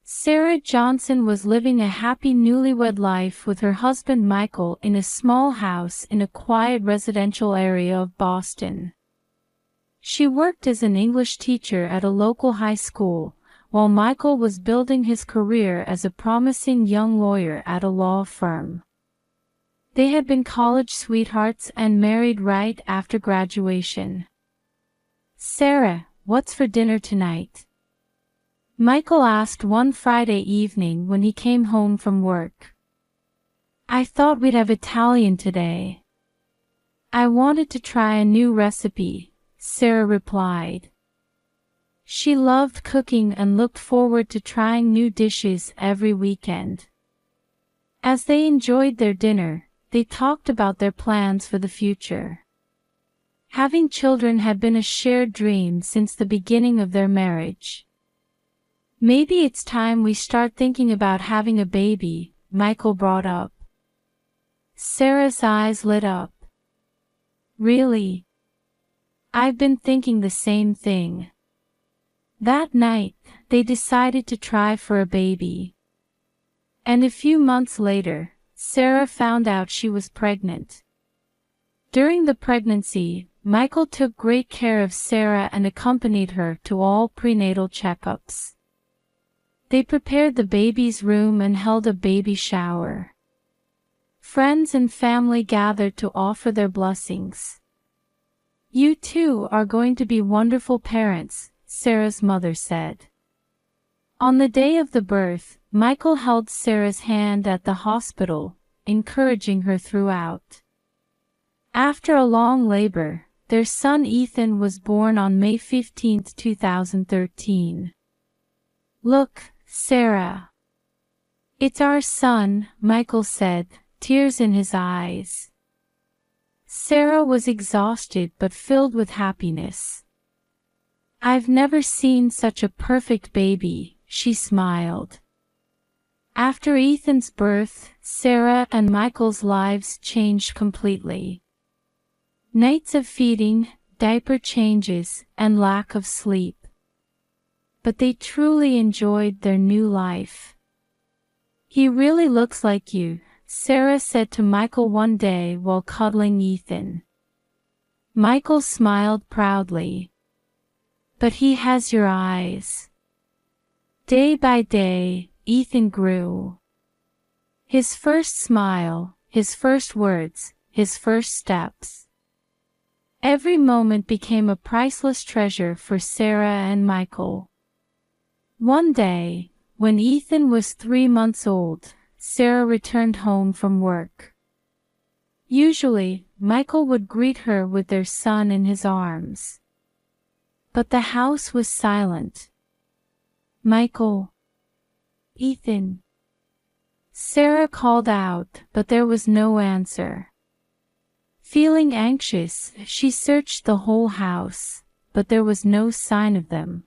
Sarah Johnson was living a happy newlywed life with her husband Michael in a small house in a quiet residential area of Boston. She worked as an English teacher at a local high school, while Michael was building his career as a promising young lawyer at a law firm. They had been college sweethearts and married right after graduation. "Sarah, what's for dinner tonight?" Michael asked one Friday evening when he came home from work. "I thought we'd have Italian today." "I wanted to try a new recipe," Sarah replied. She loved cooking and looked forward to trying new dishes every weekend. As they enjoyed their dinner, they talked about their plans for the future. Having children had been a shared dream since the beginning of their marriage. "Maybe it's time we start thinking about having a baby," Michael brought up. Sarah's eyes lit up. "Really? I've been thinking the same thing." That night, they decided to try for a baby. And a few months later, Sarah found out she was pregnant. During the pregnancy, Michael took great care of Sarah and accompanied her to all prenatal checkups. They prepared the baby's room and held a baby shower. Friends and family gathered to offer their blessings. "You two are going to be wonderful parents," Sarah's mother said. On the day of the birth, Michael held Sarah's hand at the hospital, encouraging her throughout. After a long labor, their son Ethan was born on May 15, 2013. "Look, Sarah. It's our son," Michael said, tears in his eyes. Sarah was exhausted but filled with happiness. "I've never seen such a perfect baby," she smiled. After Ethan's birth, Sarah and Michael's lives changed completely. Nights of feeding, diaper changes, and lack of sleep. But they truly enjoyed their new life. "He really looks like you," Sarah said to Michael one day while cuddling Ethan. Michael smiled proudly. "But he has your eyes." Day by day, Ethan grew. His first smile, his first words, his first steps. Every moment became a priceless treasure for Sarah and Michael. One day, when Ethan was 3 months old, Sarah returned home from work. Usually, Michael would greet her with their son in his arms. But the house was silent. "Michael. Ethan." Sarah called out, but there was no answer. Feeling anxious, she searched the whole house, but there was no sign of them.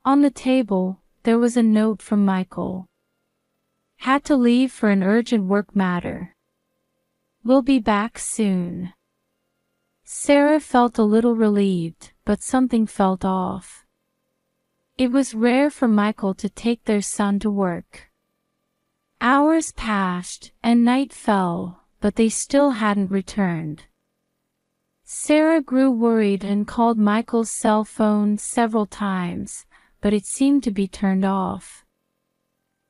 On the table, there was a note from Michael. "Had to leave for an urgent work matter. Will be back soon." Sarah felt a little relieved, but something felt off. It was rare for Michael to take their son to work. Hours passed, and night fell, but they still hadn't returned. Sarah grew worried and called Michael's cell phone several times, but it seemed to be turned off.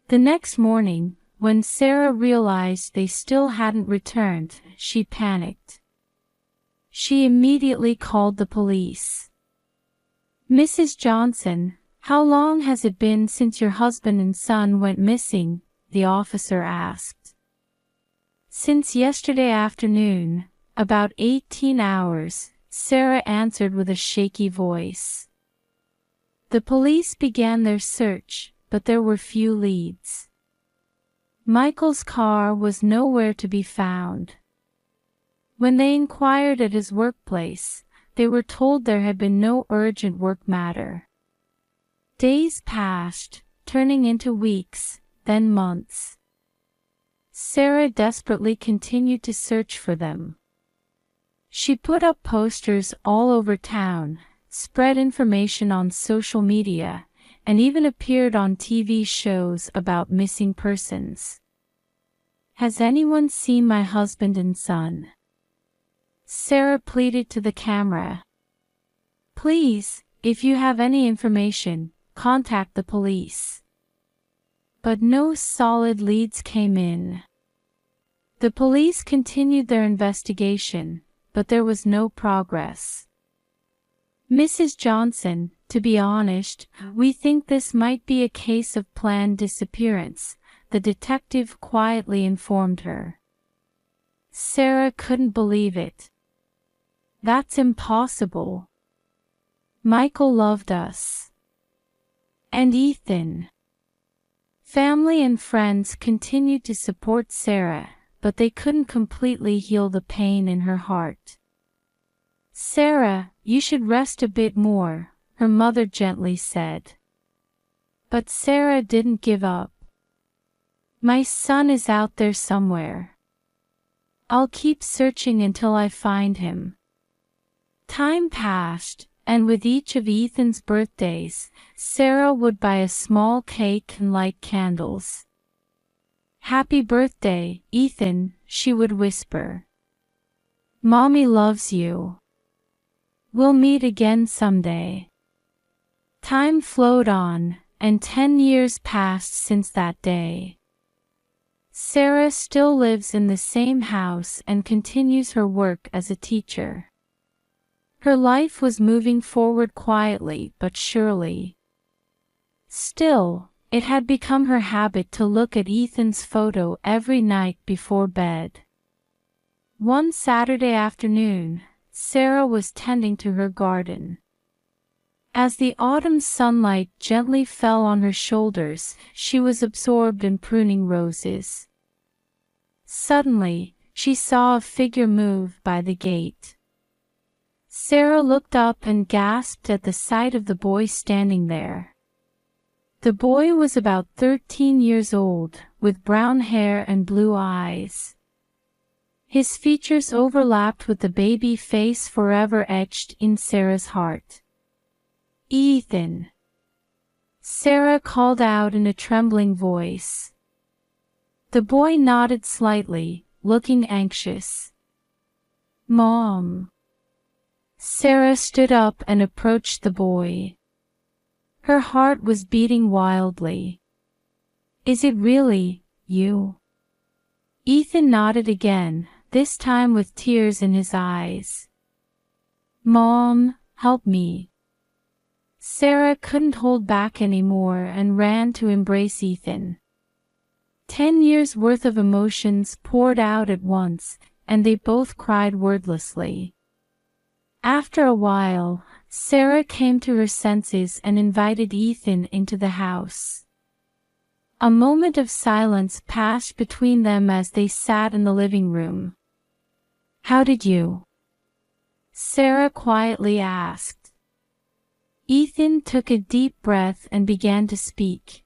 The next morning, when Sarah realized they still hadn't returned, she panicked. She immediately called the police. "Mrs. Johnson, how long has it been since your husband and son went missing?" the officer asked. "Since yesterday afternoon, about 18 hours, Sarah answered with a shaky voice. The police began their search, but there were few leads. Michael's car was nowhere to be found. When they inquired at his workplace, they were told there had been no urgent work matter. Days passed, turning into weeks, then months. Sarah desperately continued to search for them. She put up posters all over town, spread information on social media, and even appeared on TV shows about missing persons. Has anyone seen my husband and son? Sarah pleaded to the camera. Please, if you have any information, contact the police. But no solid leads came in. The police continued their investigation, but there was no progress. Mrs. Johnson, to be honest, we think this might be a case of planned disappearance, the detective quietly informed her. Sarah couldn't believe it. That's impossible. Michael loved us. And Ethan. Family and friends continued to support Sarah, but they couldn't completely heal the pain in her heart. Sarah, you should rest a bit more, her mother gently said. But Sarah didn't give up. My son is out there somewhere. I'll keep searching until I find him. Time passed, and with each of Ethan's birthdays, Sarah would buy a small cake and light candles. Happy birthday, Ethan, she would whisper. Mommy loves you. We'll meet again someday. Time flowed on, and 10 years passed since that day. Sarah still lives in the same house and continues her work as a teacher. Her life was moving forward quietly but surely. Still, it had become her habit to look at Ethan's photo every night before bed. One Saturday afternoon, Sarah was tending to her garden. As the autumn sunlight gently fell on her shoulders, she was absorbed in pruning roses. Suddenly, she saw a figure move by the gate. Sarah looked up and gasped at the sight of the boy standing there. The boy was about 13 years old, with brown hair and blue eyes. His features overlapped with the baby face forever etched in Sarah's heart. Ethan! Sarah called out in a trembling voice. The boy nodded slightly, looking anxious. Mom! Sarah stood up and approached the boy. Her heart was beating wildly. Is it really you? Ethan nodded again, this time with tears in his eyes. Mom, help me. Sarah couldn't hold back anymore and ran to embrace Ethan. 10 years' worth of emotions poured out at once, and they both cried wordlessly. After a while, Sarah came to her senses and invited Ethan into the house. A moment of silence passed between them as they sat in the living room. How did you? Sarah quietly asked. Ethan took a deep breath and began to speak.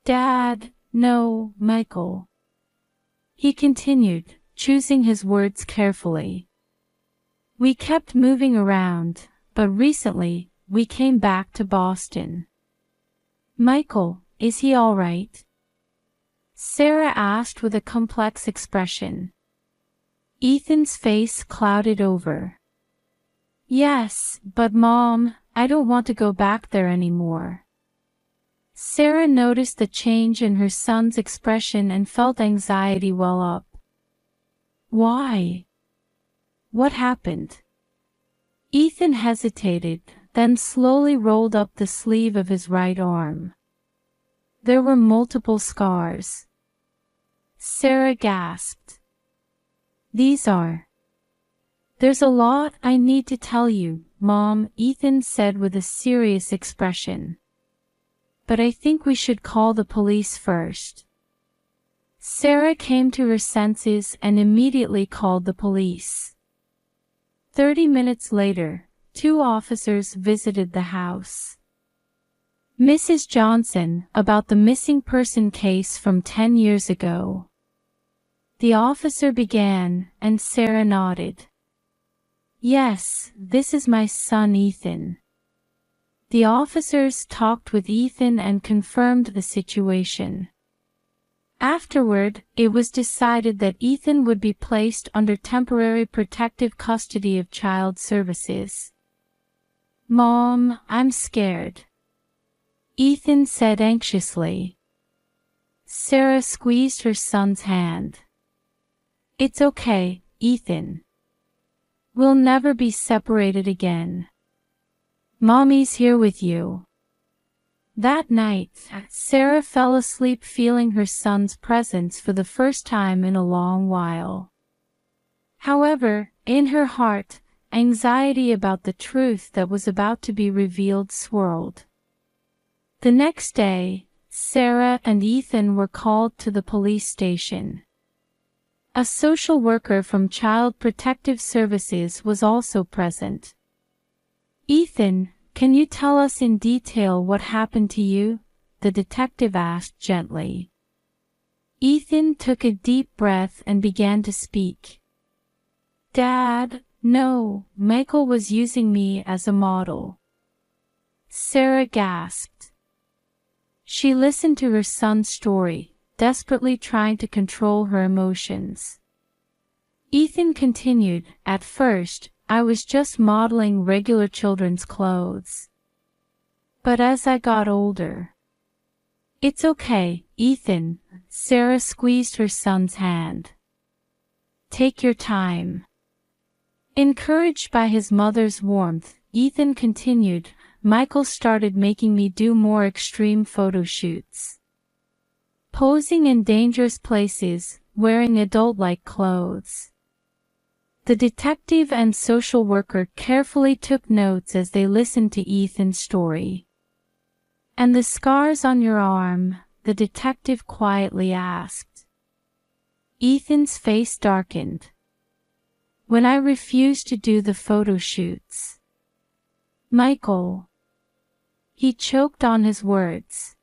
Dad, no, Michael. He continued, choosing his words carefully. We kept moving around, but recently, we came back to Boston. Michael, is he all right? Sarah asked with a complex expression. Ethan's face clouded over. Yes, but Mom, I don't want to go back there anymore. Sarah noticed the change in her son's expression and felt anxiety well up. Why? What happened? Ethan hesitated, then slowly rolled up the sleeve of his right arm. There were multiple scars. Sarah gasped. These are. There's a lot I need to tell you, Mom, Ethan said with a serious expression. But I think we should call the police first. Sarah came to her senses and immediately called the police. 30 minutes later, 2 officers visited the house. Mrs. Johnson, about the missing person case from 10 years ago. The officer began, and Sarah nodded. Yes, this is my son Ethan. The officers talked with Ethan and confirmed the situation. Afterward, it was decided that Ethan would be placed under temporary protective custody of Child Services. "Mom, I'm scared," Ethan said anxiously. Sarah squeezed her son's hand. "It's okay, Ethan. We'll never be separated again. Mommy's here with you." That night, Sarah fell asleep feeling her son's presence for the first time in a long while. However, in her heart, anxiety about the truth that was about to be revealed swirled. The next day, Sarah and Ethan were called to the police station. A social worker from Child Protective Services was also present. "Ethan, can you tell us in detail what happened to you?" the detective asked gently. Ethan took a deep breath and began to speak. "Dad, no, Michael was using me as a model." Sarah gasped. She listened to her son's story, desperately trying to control her emotions. Ethan continued, "At first, I was just modeling regular children's clothes. But as I got older—" "It's okay, Ethan," Sarah squeezed her son's hand. "Take your time." Encouraged by his mother's warmth, Ethan continued, "Michael started making me do more extreme photo shoots. Posing in dangerous places, wearing adult-like clothes." The detective and social worker carefully took notes as they listened to Ethan's story. "And the scars on your arm?" the detective quietly asked. Ethan's face darkened. "When I refused to do the photo shoots." "Michael." He choked on his words.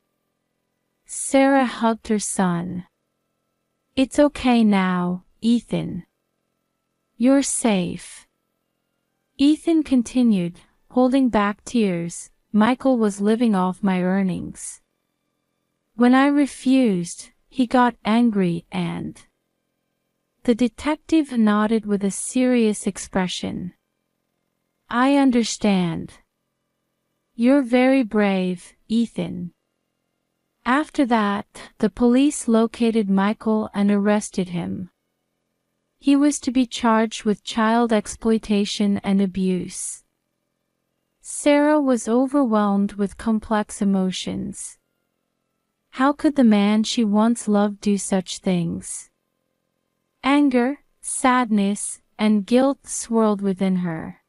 Sarah hugged her son. "It's okay now, Ethan. You're safe." Ethan continued, holding back tears. "Michael was living off my earnings. When I refused, he got angry and—" The detective nodded with a serious expression. "I understand. You're very brave, Ethan." After that, the police located Michael and arrested him. He was to be charged with child exploitation and abuse. Sarah was overwhelmed with complex emotions. How could the man she once loved do such things? Anger, sadness, and guilt swirled within her.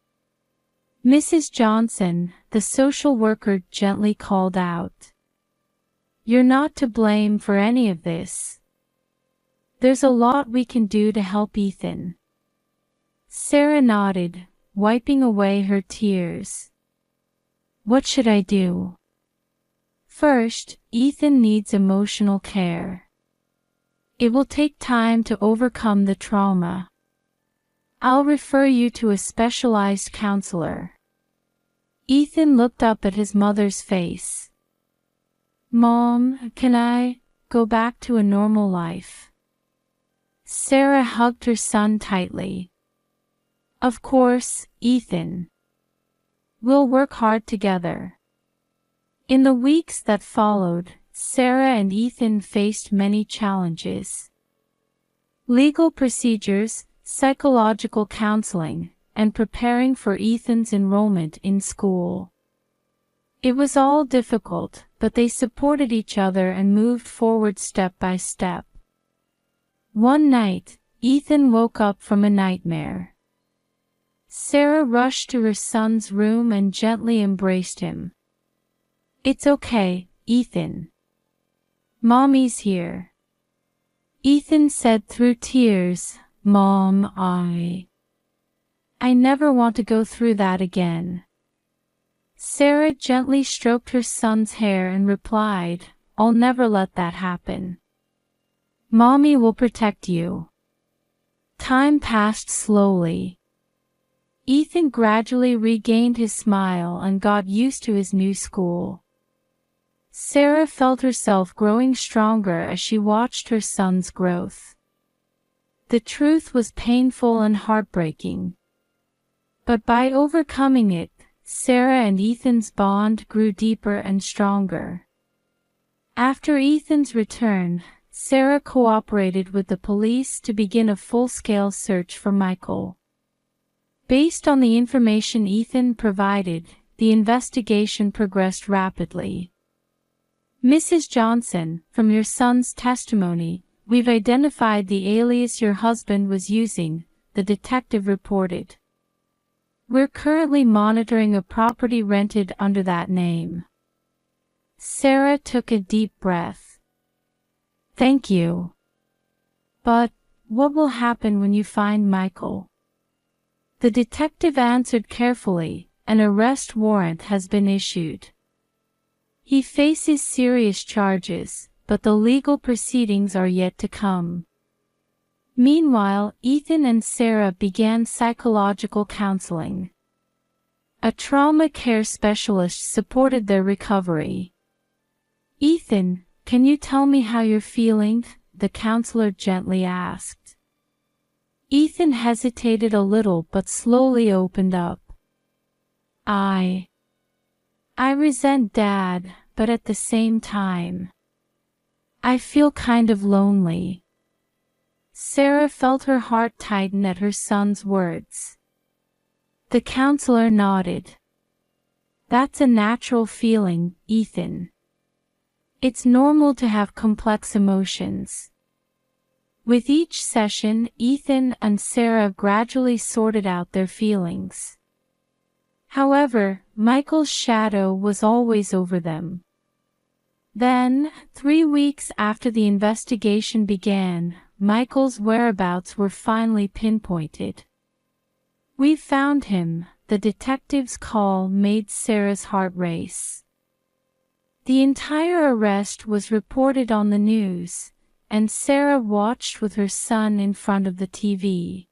Mrs. Johnson, the social worker, gently called out, "You're not to blame for any of this. There's a lot we can do to help Ethan." Sarah nodded, wiping away her tears. "What should I do?" "First, Ethan needs emotional care. It will take time to overcome the trauma. I'll refer you to a specialized counselor." Ethan looked up at his mother's face. "Mom, can I go back to a normal life?" Sarah hugged her son tightly. "Of course, Ethan. We'll work hard together." In the weeks that followed, Sarah and Ethan faced many challenges. Legal procedures, psychological counseling, and preparing for Ethan's enrollment in school. It was all difficult, but they supported each other and moved forward step by step. One night, Ethan woke up from a nightmare. Sarah rushed to her son's room and gently embraced him. "It's okay, Ethan. Mommy's here." Ethan said through tears, "Mom, I never want to go through that again." Sarah gently stroked her son's hair and replied, "I'll never let that happen. Mommy will protect you." Time passed slowly. Ethan gradually regained his smile and got used to his new school. Sarah felt herself growing stronger as she watched her son's growth. The truth was painful and heartbreaking. But by overcoming it, Sarah and Ethan's bond grew deeper and stronger. After Ethan's return, Sarah cooperated with the police to begin a full-scale search for Michael. Based on the information Ethan provided, the investigation progressed rapidly. "Mrs. Johnson, from your son's testimony, we've identified the alias your husband was using," the detective reported. "We're currently monitoring a property rented under that name." Sarah took a deep breath. "Thank you. But what will happen when you find Michael?" The detective answered carefully. "An arrest warrant has been issued. He faces serious charges, but the legal proceedings are yet to come." Meanwhile, Ethan and Sarah began psychological counseling. A trauma care specialist supported their recovery. "Ethan, can you tell me how you're feeling?" the counselor gently asked. Ethan hesitated a little but slowly opened up. I resent Dad, but at the same time, I feel kind of lonely." Sarah felt her heart tighten at her son's words. The counselor nodded. "That's a natural feeling, Ethan. It's normal to have complex emotions." With each session, Ethan and Sarah gradually sorted out their feelings. However, Michael's shadow was always over them. Then, 3 weeks after the investigation began, Michael's whereabouts were finally pinpointed. "We've found him," the detective's call made Sarah's heart race. The entire arrest was reported on the news, and Sarah watched with her son in front of the TV.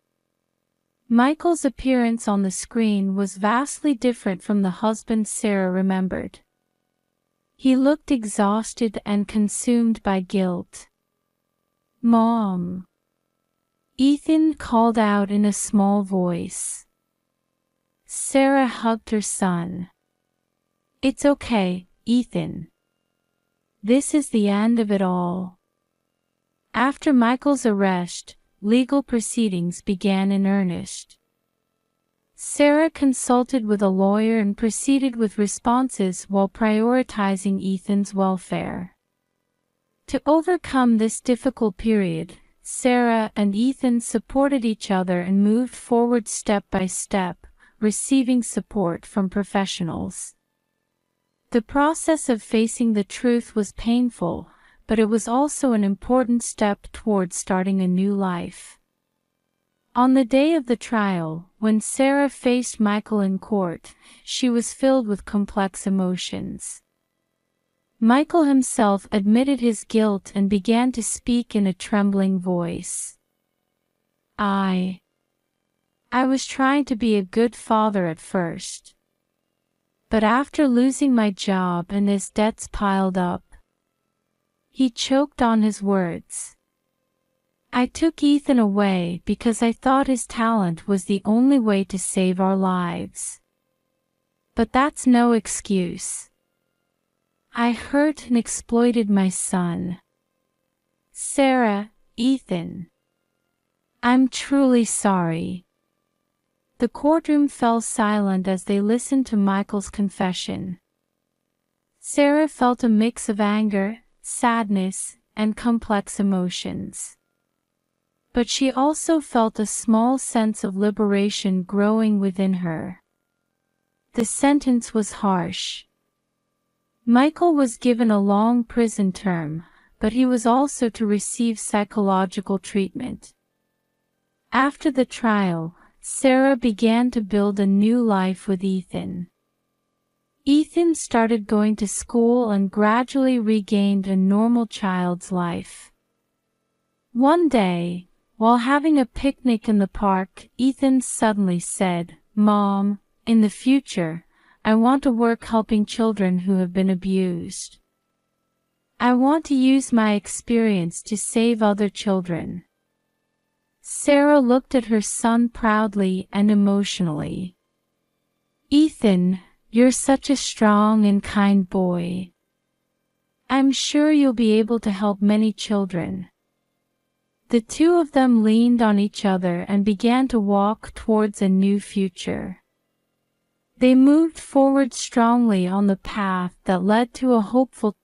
Michael's appearance on the screen was vastly different from the husband Sarah remembered. He looked exhausted and consumed by guilt. "Mom!" Ethan called out in a small voice. Sarah hugged her son. "It's okay, Ethan. This is the end of it all." After Michael's arrest, legal proceedings began in earnest. Sarah consulted with a lawyer and proceeded with responses while prioritizing Ethan's welfare. To overcome this difficult period, Sarah and Ethan supported each other and moved forward step by step, receiving support from professionals. The process of facing the truth was painful, but it was also an important step towards starting a new life. On the day of the trial, when Sarah faced Michael in court, she was filled with complex emotions. Michael himself admitted his guilt and began to speak in a trembling voice. I was trying to be a good father at first. But after losing my job and his debts piled up," he choked on his words. "I took Ethan away because I thought his talent was the only way to save our lives. But that's no excuse. I hurt and exploited my son. Sarah, Ethan, I'm truly sorry." The courtroom fell silent as they listened to Michael's confession. Sarah felt a mix of anger, sadness, and complex emotions. But she also felt a small sense of liberation growing within her. The sentence was harsh. Michael was given a long prison term, but he was also to receive psychological treatment. After the trial, Sarah began to build a new life with Ethan. Ethan started going to school and gradually regained a normal child's life. One day, while having a picnic in the park, Ethan suddenly said, Mom, in the future, I want to work helping children who have been abused. I want to use my experience to save other children. Sarah looked at her son proudly and emotionally. Ethan, you're such a strong and kind boy. I'm sure you'll be able to help many children. The two of them leaned on each other and began to walk towards a new future. They moved forward strongly on the path that led to a hopeful